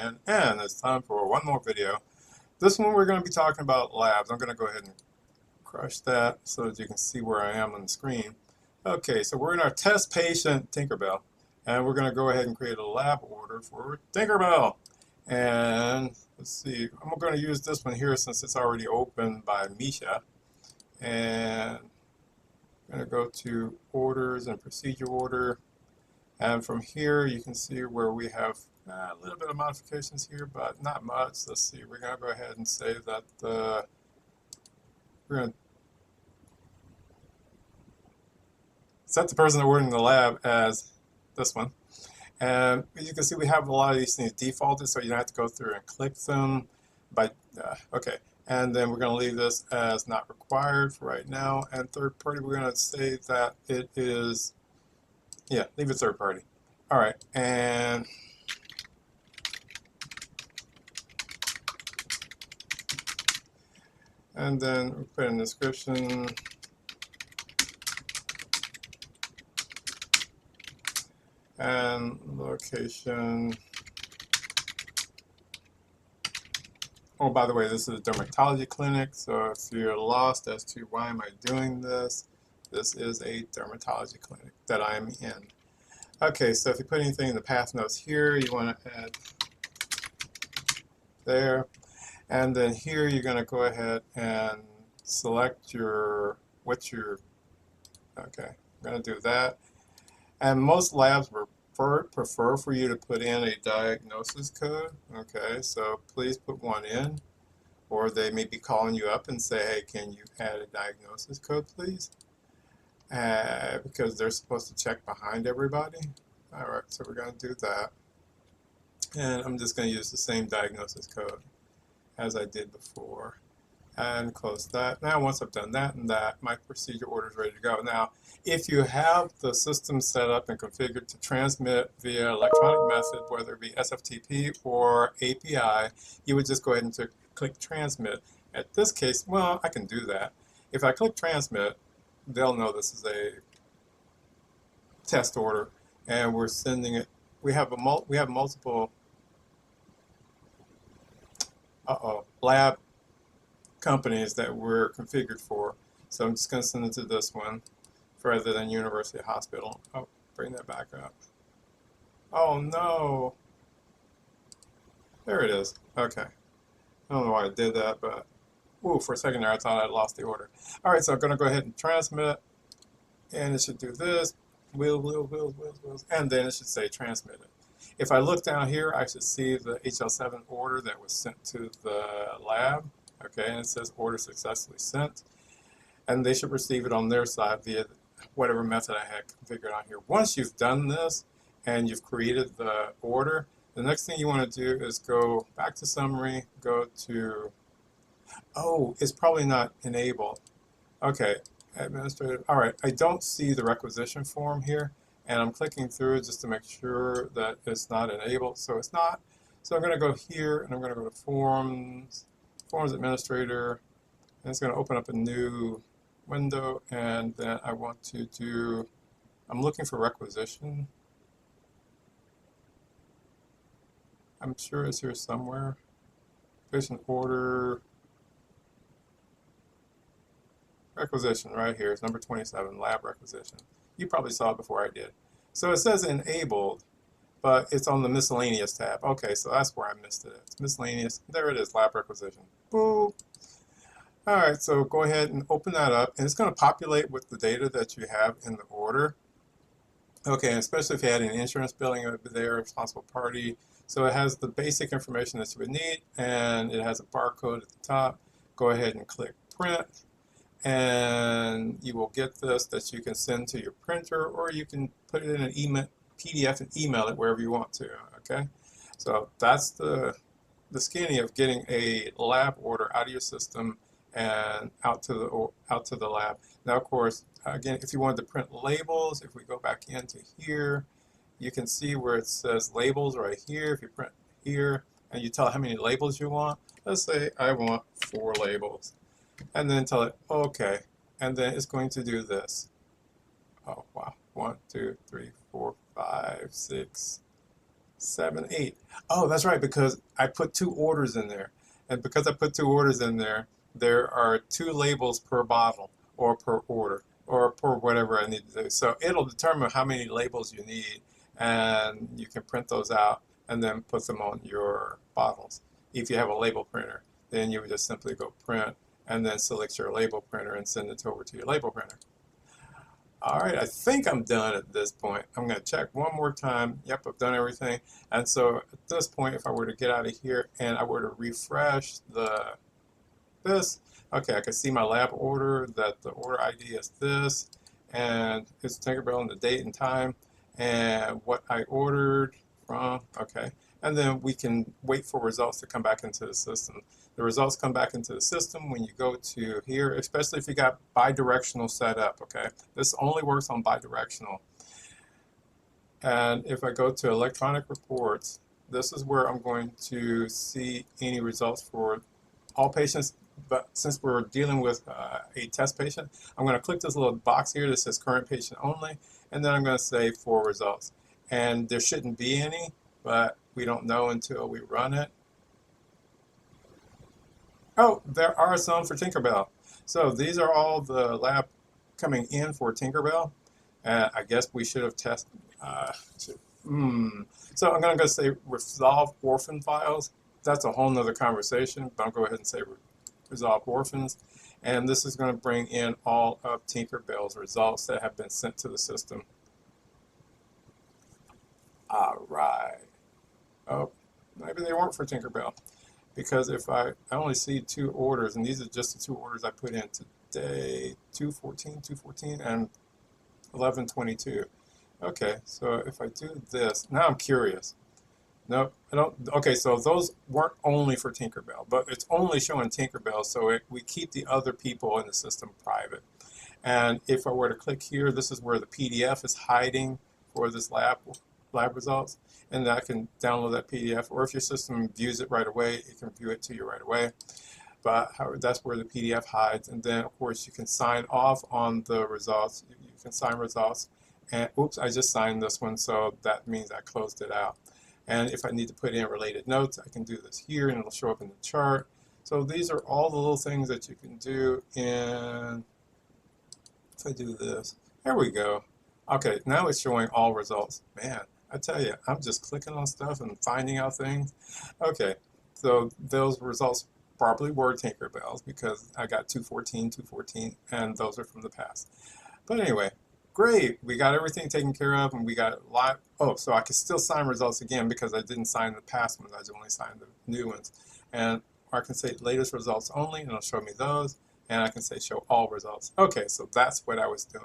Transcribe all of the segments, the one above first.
again, and it's time for one more video. This one we're going to be talking about labs. I'm going to go ahead and crush that so that you can see where I am on the screen. Okay, so we're in our test patient Tinkerbell, and we're going to go ahead and create a lab order for Tinkerbell. And let's see, I'm going to use this one here since it's already open by Misha. And I'm going to go to orders and procedure order. And from here, you can see where we have a little bit of modifications here, but not much. Let's see, we're going to go ahead and say that we're going to set the person that we're in the lab as this one. And as you can see, we have a lot of these things defaulted, so you don't have to go through and click them. Okay, and then we're going to leave this as not required for right now. And third party, we're going to say that it is, yeah, leave it third party. All right, and then we put in the description. And location. Oh, by the way, this is a dermatology clinic, so if you're lost as to why am I doing this, this is a dermatology clinic that I'm in. Okay, so if you put anything in the path notes here, you want to add there. And then here you're going to go ahead and select okay, I'm going to do that. And most labs prefer for you to put in a diagnosis code. Okay, so please put one in, or they may be calling you up and say, hey, can you add a diagnosis code, please? Because they're supposed to check behind everybody. All right, so we're going to do that. And I'm just going to use the same diagnosis code as I did before. And close that. Now, once I've done that and that, my procedure order is ready to go. Now, if you have the system set up and configured to transmit via electronic method, whether it be SFTP or API, you would just go ahead and click transmit. At this case, well, I can do that. If I click transmit, they'll know this is a test order, and we're sending it. We have multiple lab companies that we're configured for. So I'm just going to send it to this one rather than University Hospital. Oh, bring that back up. Oh no. There it is. Okay. I don't know why I did that, but ooh, for a second there I thought I lost the order. All right, so I'm going to go ahead and transmit, and it should do this. Wheels, and then it should say transmitted. If I look down here, I should see the HL7 order that was sent to the lab. Okay, and it says order successfully sent, and they should receive it on their side via whatever method I had configured on here. Once you've done this and you've created the order, the next thing you want to do is go back to summary, go to, oh, it's probably not enabled. Okay, administrative. All right, I don't see the requisition form here, and I'm clicking through it just to make sure that it's not enabled. So it's not. So I'm going to go here, and I'm going to go to forms administrator, and it's going to open up a new window, and then I want to do, I'm looking for requisition. I'm sure it's here somewhere. Patient order, requisition right here. It's number 27, lab requisition. You probably saw it before I did. So it says enabled, but it's on the miscellaneous tab. Okay, so that's where I missed it. It's miscellaneous. There it is, lab requisition. Boop. All right, so go ahead and open that up, and it's going to populate with the data that you have in the order. Okay, and especially if you had an insurance billing over there, responsible party. So it has the basic information that you would need, and it has a barcode at the top. Go ahead and click print, and you will get this that you can send to your printer, or you can put it in an PDF and email it wherever you want to. Okay, so that's the skinny of getting a lab order out of your system and out to the lab. Now, of course, again, if you wanted to print labels, if we go back into here, you can see where it says labels right here. If you print here and you tell it how many labels you want, let's say I want 4 labels, and then tell it okay, and then it's going to do this. Oh wow, 1, 2, 3, 4, 5, 6, 7, 8. Oh, that's right, because I put 2 orders in there. And because I put 2 orders in there, there are 2 labels per bottle or per order or per whatever I need to do. So it'll determine how many labels you need, and you can print those out and then put them on your bottles. If you have a label printer, then you would just simply go print and then select your label printer and send it over to your label printer. All right, I think I'm done at this point. I'm going to check one more time. Yep, I've done everything. And so at this point, if I were to get out of here and I were to refresh this, okay, I can see my lab order, that the order ID is this, and it's Tinkerbell and the date and time, and what I ordered from, okay. And then we can wait for results to come back into the system. The results come back into the system when you go to here, especially if you got bidirectional set up, okay? This only works on bidirectional. And if I go to electronic reports, this is where I'm going to see any results for all patients. But since we're dealing with a test patient, I'm going to click this little box here that says current patient only, and then I'm going to say for results. And there shouldn't be any, but we don't know until we run it. Oh, there are some for Tinkerbell. So these are all the lab coming in for Tinkerbell. I guess we should have tested. So I'm going to go say resolve orphan files. That's a whole nother conversation, but I'll go ahead and say resolve orphans. And this is going to bring in all of Tinkerbell's results that have been sent to the system. All right. Oh, maybe they weren't for Tinkerbell. Because if I only see 2 orders, and these are just the 2 orders I put in today, 214, and 1122. Okay, so if I do this, now I'm curious. Nope, I don't. Okay, so those weren't only for Tinkerbell, but it's only showing Tinkerbell, so we keep the other people in the system private. And if I were to click here, this is where the PDF is hiding for this lab results, and I can download that PDF, or if your system views it right away, it can view it to you right away. But that's where the PDF hides, and then of course you can sign off on the results. You can sign results, and oops, I just signed this one, so that means I closed it out. And if I need to put in related notes, I can do this here, and it'll show up in the chart. So these are all the little things that you can do in. If I do this, there we go. Okay, now it's showing all results. Man, I tell you, I'm just clicking on stuff and finding out things. Okay, so those results probably were Tinkerbell's because I got 214, and those are from the past. But anyway, great. We got everything taken care of, and we got a lot. Oh, so I can still sign results again because I didn't sign the past ones. I only signed the new ones. And I can say latest results only, and it'll show me those. And I can say show all results. Okay, so that's what I was doing.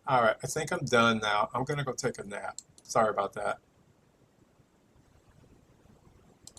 All right, I think I'm done now. I'm going to go take a nap. Sorry about that.